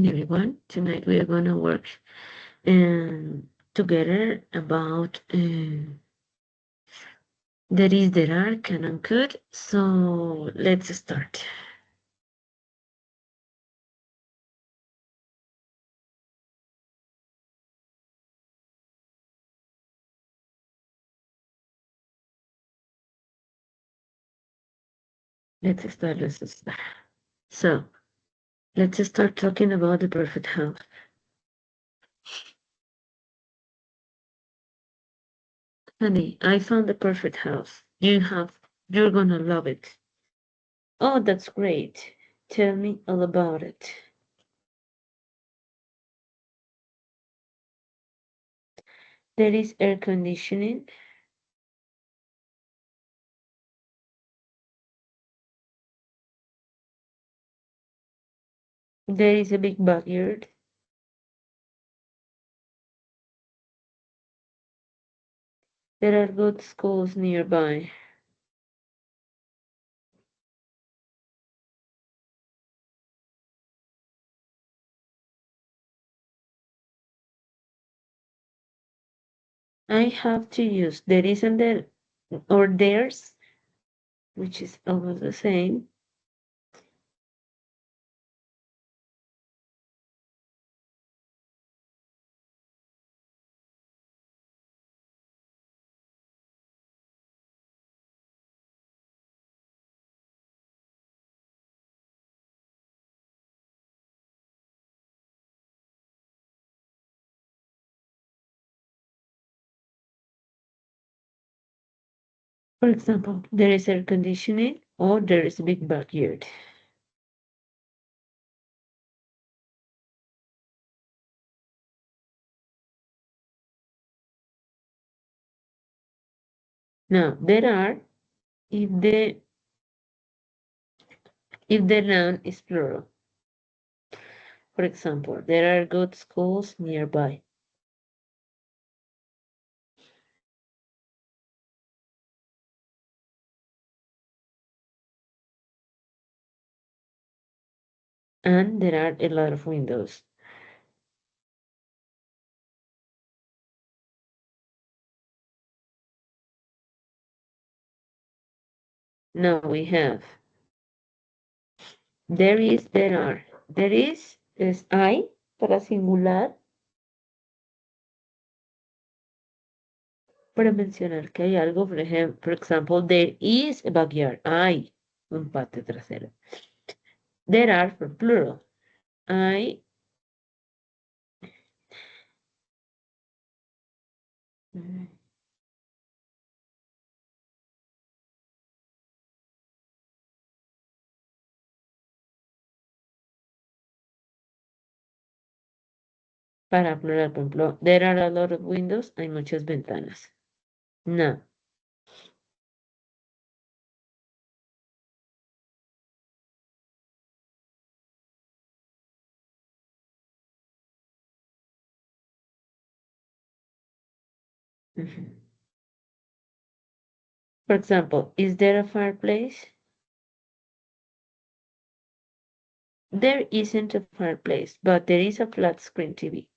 morning, everyone. Tonight we are going to work together about there is, there are, can and could. So let's start. Let's start. So let's start talking about the perfect house. Honey, I found the perfect house. You're gonna love it. Oh, that's great. Tell me all about it. There is air conditioning. There is a big backyard. There are good schools nearby. I have to use there isn't there or theirs, which is almost the same. For example, there is air conditioning or there is a big backyard. Now, there are if the noun is plural. For example, there are good schools nearby. And there are a lot of windows. Now we have there is, there are. There is hay para singular, para mencionar que hay algo, por ejemplo, for example, there is a backyard. Hay un patio trasero. There are for plural. Hay para plural, por ejemplo, there are a lot of windows. Hay muchas ventanas. No. For example, is there a fireplace? There isn't a fireplace, but there is a flat screen TV.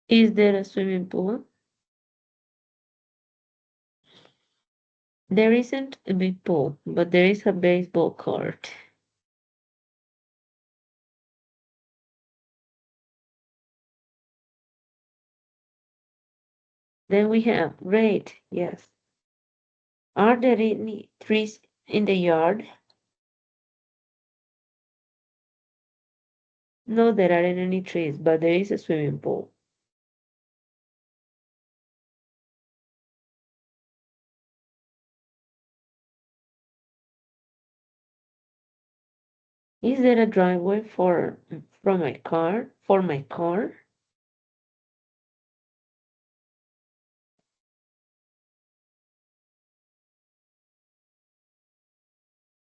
Is there a swimming pool? There isn't a big pool, but there is a baseball court. Then we have great, yes. Are there any trees in the yard? No, there aren't any trees, but there is a swimming pool. Is there a driveway from my car? For my car?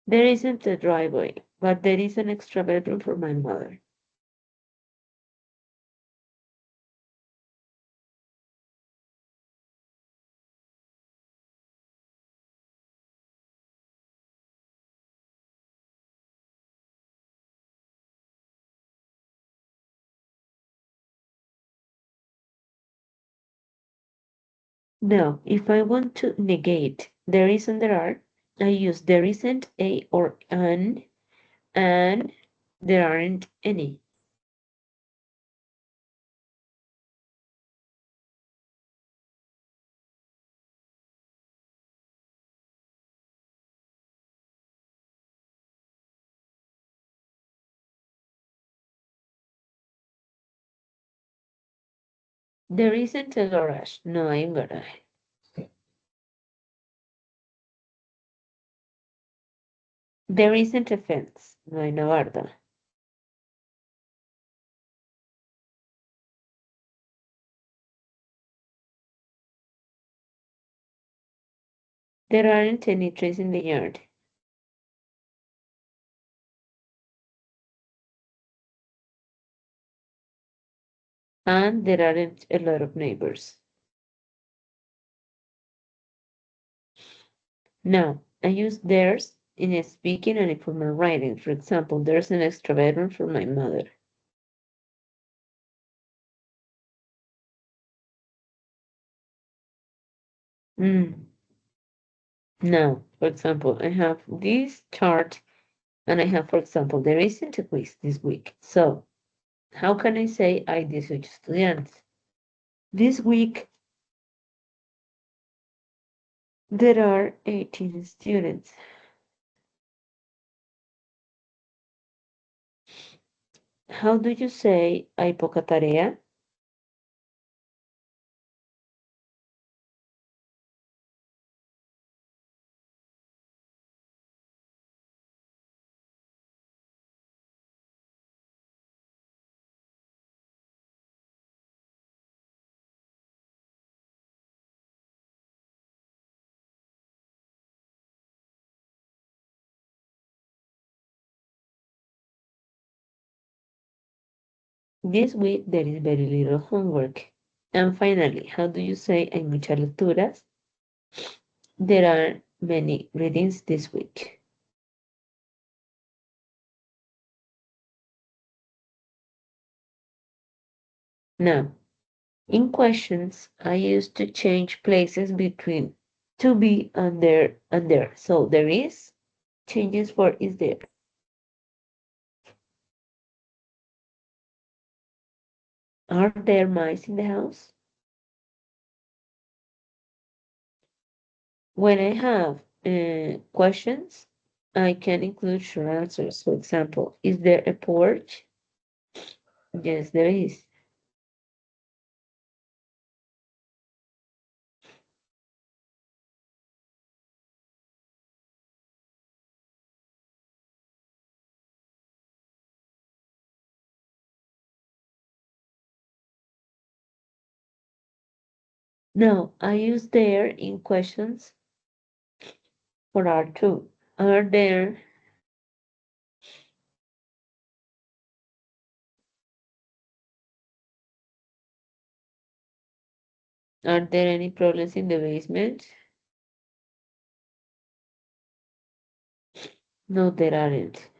There isn't a driveway, but there is an extra bedroom for my mother. Now, if I want to negate there is and there are, I use there isn't a or an, and there aren't any. There isn't a garage. No hay un garaje. There isn't a fence. No hay una barda. There aren't any trees in the yard. And there aren't a lot of neighbors. Now, I use theirs in a speaking and informal writing. For example, there's an extra bedroom for my mother. Mm. Now, for example, I have this chart and I have, for example, there isn't a quiz this week. So, how can I say hay 18 estudiantes? This week, there are 18 students. How do you say hay poca tarea? This week, there is very little homework. And finally, how do you say hay muchas lecturas? There are many readings this week. Now, in questions, I used to change places between to be and there. So there is changes for is there. Are there mice in the house? When I have questions, I can include short answers. For example, is there a porch? Yes, there is. Now, I use there in questions for R2. Are there any problems in the basement? No, there aren't.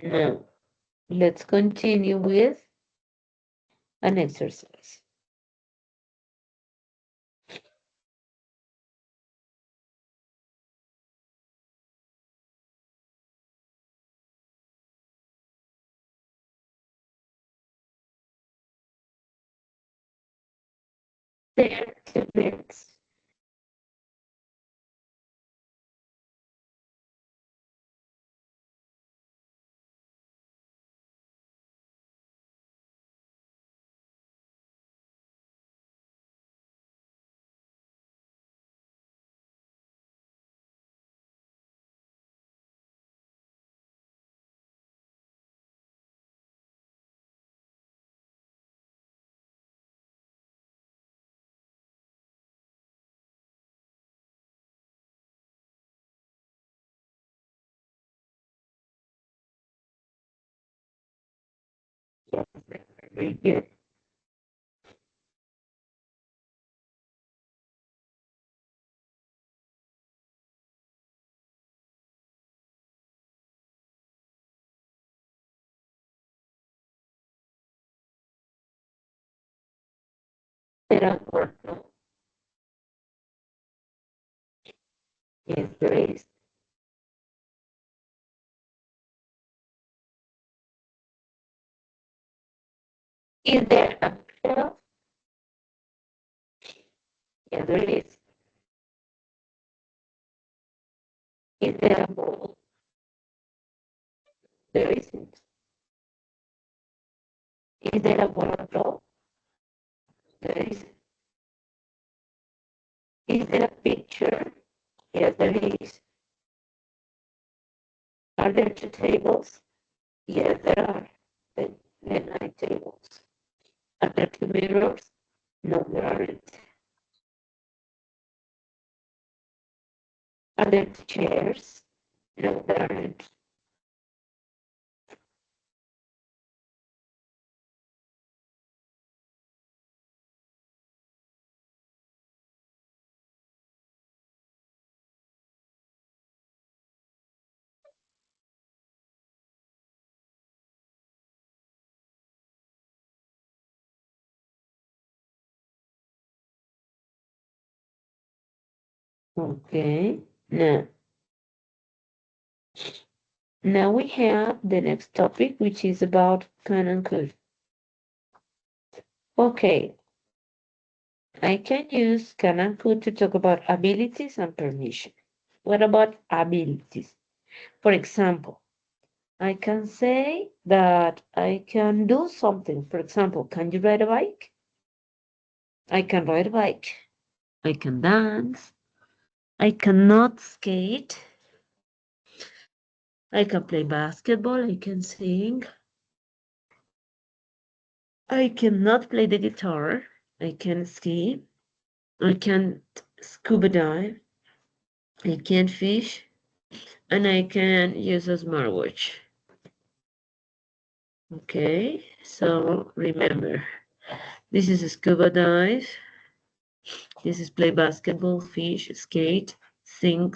Now, let's continue with an exercise. There, 2 minutes. Yes, very good. there a wardrobe? Yes, there is. Is there a shelf? Yes, there is. Is there a bowl? There isn't. Is there a wardrobe? There isn't. Is there a picture? Yes, there is. Are there two tables? Yes, there are. The night tables. Are there two mirrors? No, there aren't. Are there two chairs? No, there aren't. Okay. Now we have the next topic, which is about can and could. Okay, I can use can and could to talk about abilities and permission. What about abilities? For example, I can say that I can do something. For example, can you ride a bike? I can ride a bike. I can dance. I cannot skate. I can play basketball. I can sing. I cannot play the guitar. I can ski. I can't scuba dive. I can fish. And I can use a smartwatch. Okay, so remember, this is a scuba dive. This is play basketball, fish, skate, sing,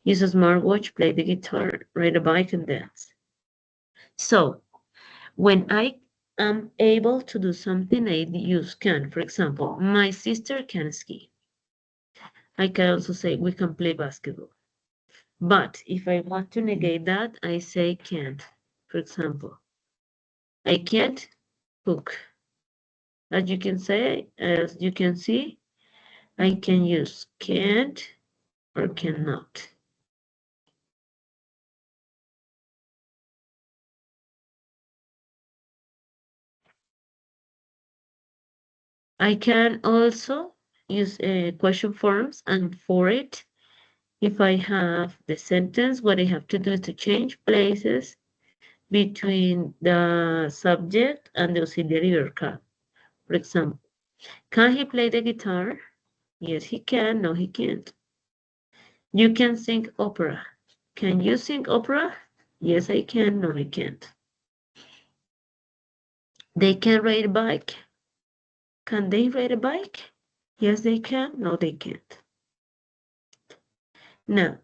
use a smartwatch, play the guitar, ride a bike, and dance. So when I am able to do something, I use can. For example, my sister can ski. I can also say we can play basketball. But if I want to negate that, I say can't. For example, I can't cook. As you can see, I can use can't or cannot. I can also use question forms, and for it, if I have the sentence, what I have to do is to change places between the subject and the auxiliary verb can. For example, can he play the guitar? Yes, he can. No, he can't. You can sing opera. Can you sing opera? Yes, I can. No, I can't. They can ride a bike. Can they ride a bike? Yes, they can. No, they can't. Now,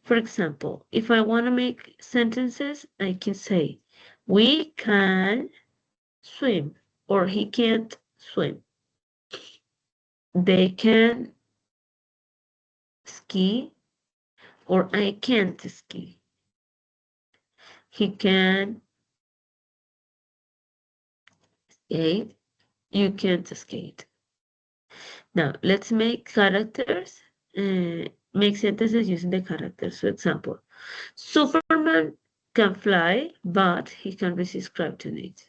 for example, if I want to make sentences, I can say, we can swim, or he can't swim. They can ski, or I can't ski. He can skate, you can't skate. Now, let's make characters, make sentences using the characters. For example, Superman can fly, but he can resist kryptonite.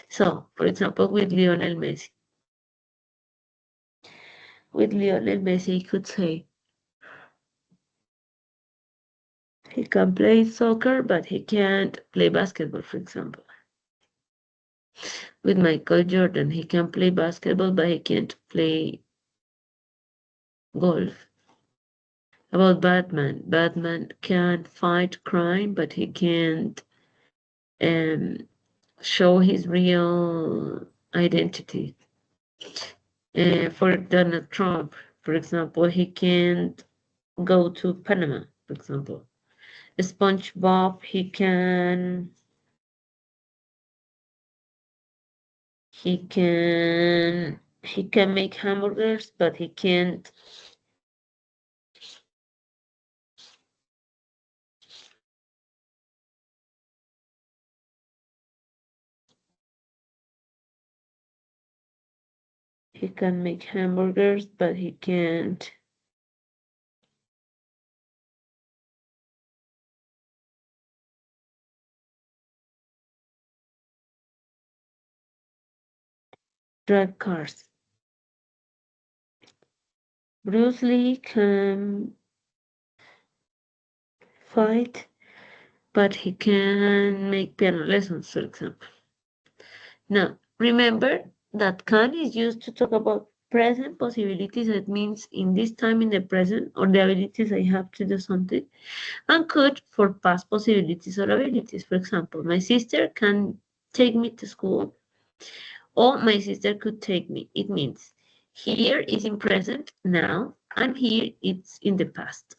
So, for example, with Lionel Messi. With Lionel Messi, he could say he can play soccer, but he can't play basketball, for example. With Michael Jordan, he can play basketball, but he can't play golf. About Batman, Batman can fight crime, but he can't um, show his real identity. For Donald Trump, for example, he can't go to Panama, for example. SpongeBob, he can He can make hamburgers, but he can't he can make hamburgers, but he can't drive cars. Bruce Lee can fight, but he can make piano lessons, for example. Now, remember that can is used to talk about present possibilities. It means in this time in the present or the abilities I have to do something. And could for past possibilities or abilities. For example, my sister can take me to school or my sister could take me. It means here is in present now and here it's in the past.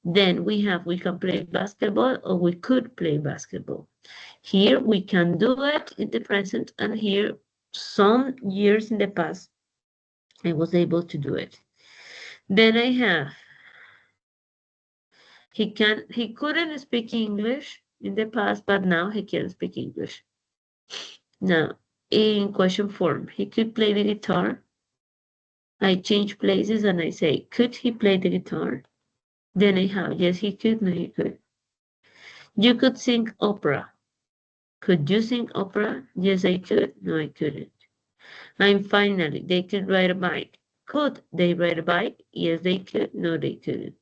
Then we can play basketball or we could play basketball. Here we can do it in the present and here some years in the past I was able to do it. Then I have he couldn't speak English in the past, but now he can speak English. Now, in question form, he could play the guitar. I change places and I say, could he play the guitar? Then I have, yes, he could, no, he could. You could sing opera. Could you sing opera? Yes, I could. No, I couldn't. And finally, they could ride a bike. Could they ride a bike? Yes, they could. No, they couldn't.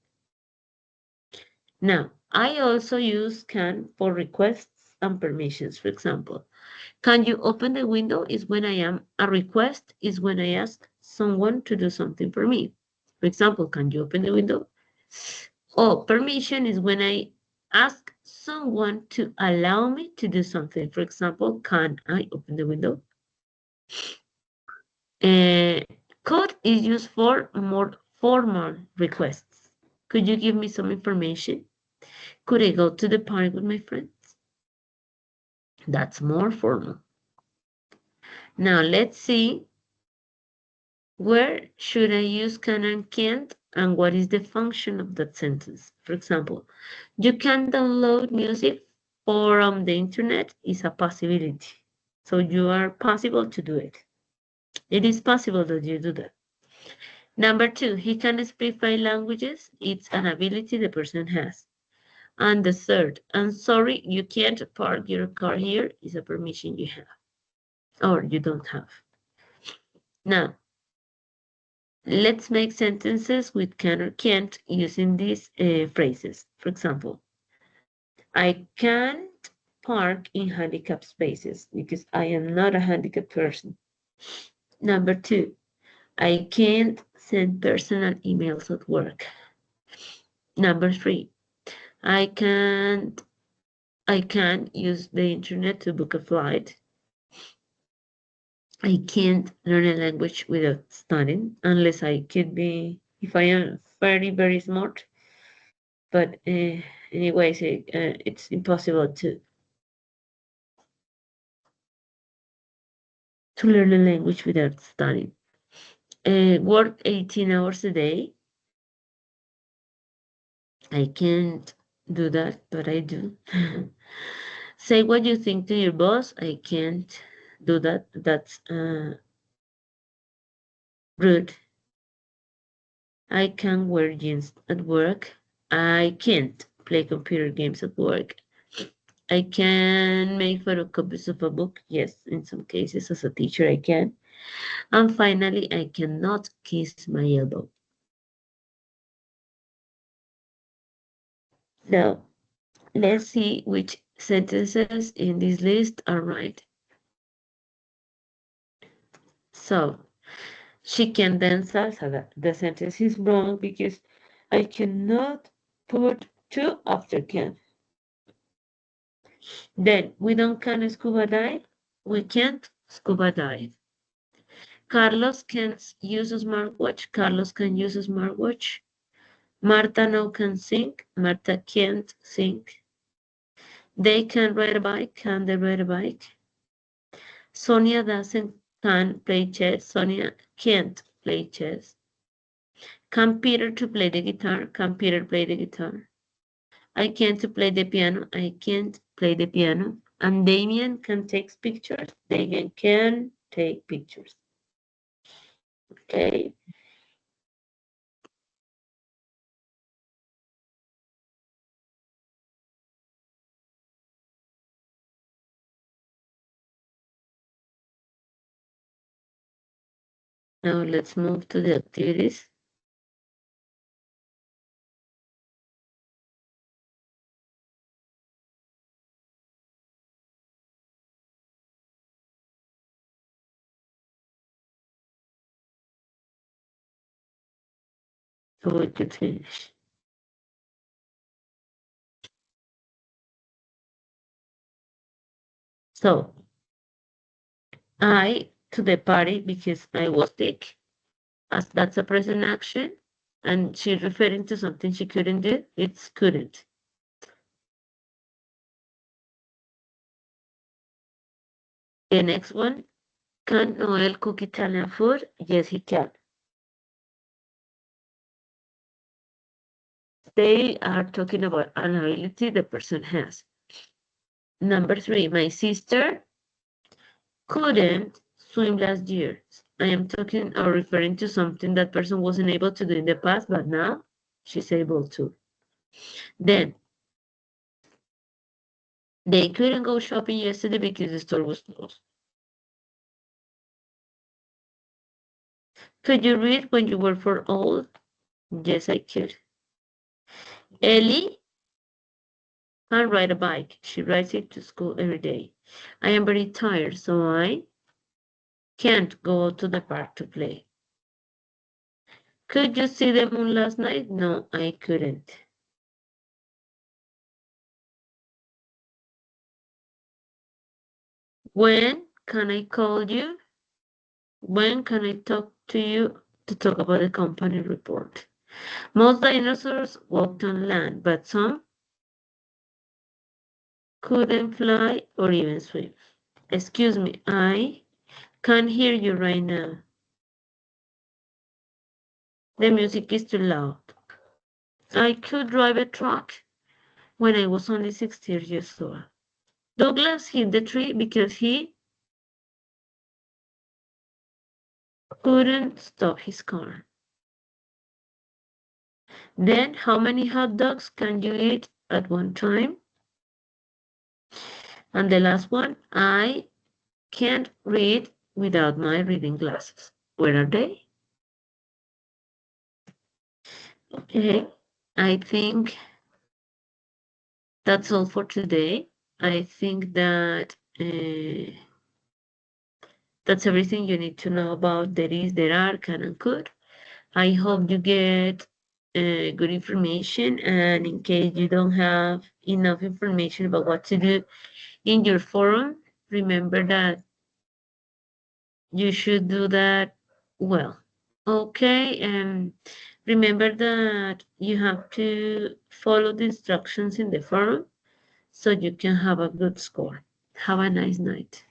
Now, I also use can for requests and permissions. For example, can you open the window is when I am a request is when I ask someone to do something for me. For example, can you open the window? Oh, permission is when I ask someone to allow me to do something. For example, can I open the window? Uh, Code is used for more formal requests. Could you give me some information? Could I go to the park with my friends? That's more formal. Now let's see where should I use can and can't and what is the function of that sentence. For example, you can download music from the internet is a possibility. So you are possible to do it. It is possible that you do that. Number two, he can speak five languages. It's an ability the person has. And the third, I'm sorry, you can't park your car here is a permission you have or you don't have. Now, let's make sentences with can or can't using these phrases. For example, I can't park in handicapped spaces because I am not a handicapped person. Number two, I can't send personal emails at work. Number three, I can't I can use the internet to book a flight. I can't learn a language without studying unless I could be, if I am very, very smart. But anyways, it's impossible to learn a language without studying. Work 18 hours a day. I can't do that, but I do. Say what you think to your boss. I can't do that. That's rude. I can wear jeans at work. I can't play computer games at work. I can make photocopies of a book. Yes, in some cases, as a teacher, I can. And finally, I cannot kiss my elbow. Now, let's see which sentences in this list are right. So, she can dance salsa. The sentence is wrong because I cannot put two after can. Then we don't can scuba dive. We can't scuba dive. Carlos can use a smartwatch. Carlos can use a smartwatch. Marta now can sing. Marta can't sing. They can ride a bike. Can they ride a bike? Sonia doesn't can play chess. Sonia can't play chess. Can Peter to play the guitar? Can Peter play the guitar? I can't to play the piano. I can't play the piano. And Damien can take pictures. Damien can take pictures. Okay. Now let's move to the activities. So we could finish. So I to the party because I was sick. As that's a present action. And she's referring to something she couldn't do. It's couldn't. The next one, can Noel cook Italian food? Yes, he can. They are talking about an ability the person has. Number 3, my sister couldn't swim last year. I am talking or referring to something that person wasn't able to do in the past, but now she's able to. Then, they couldn't go shopping yesterday because the store was closed. Could you read when you were 4 old? Yes, I could. Ellie can ride a bike. She rides it to school every day. I am very tired, so I can't go to the park to play. Could you see the moon last night? No, I couldn't. When can I call you? When can I talk to you to talk about the company report? Most dinosaurs walked on land, but some couldn't fly or even swim. Excuse me, I can't hear you right now. The music is too loud. I could drive a truck when I was only 16 years old. Douglas hit the tree because he couldn't stop his car. Then, how many hot dogs can you eat at one time? And the last one, I can't read without my reading glasses. Where are they? Okay, I think that's all for today. I think that that's everything you need to know about there is, there are, can, and could. I hope you get good information, and in case you don't have enough information about what to do in your forum, remember that you should do that well. Okay, and remember that you have to follow the instructions in the forum so you can have a good score. Have a nice night.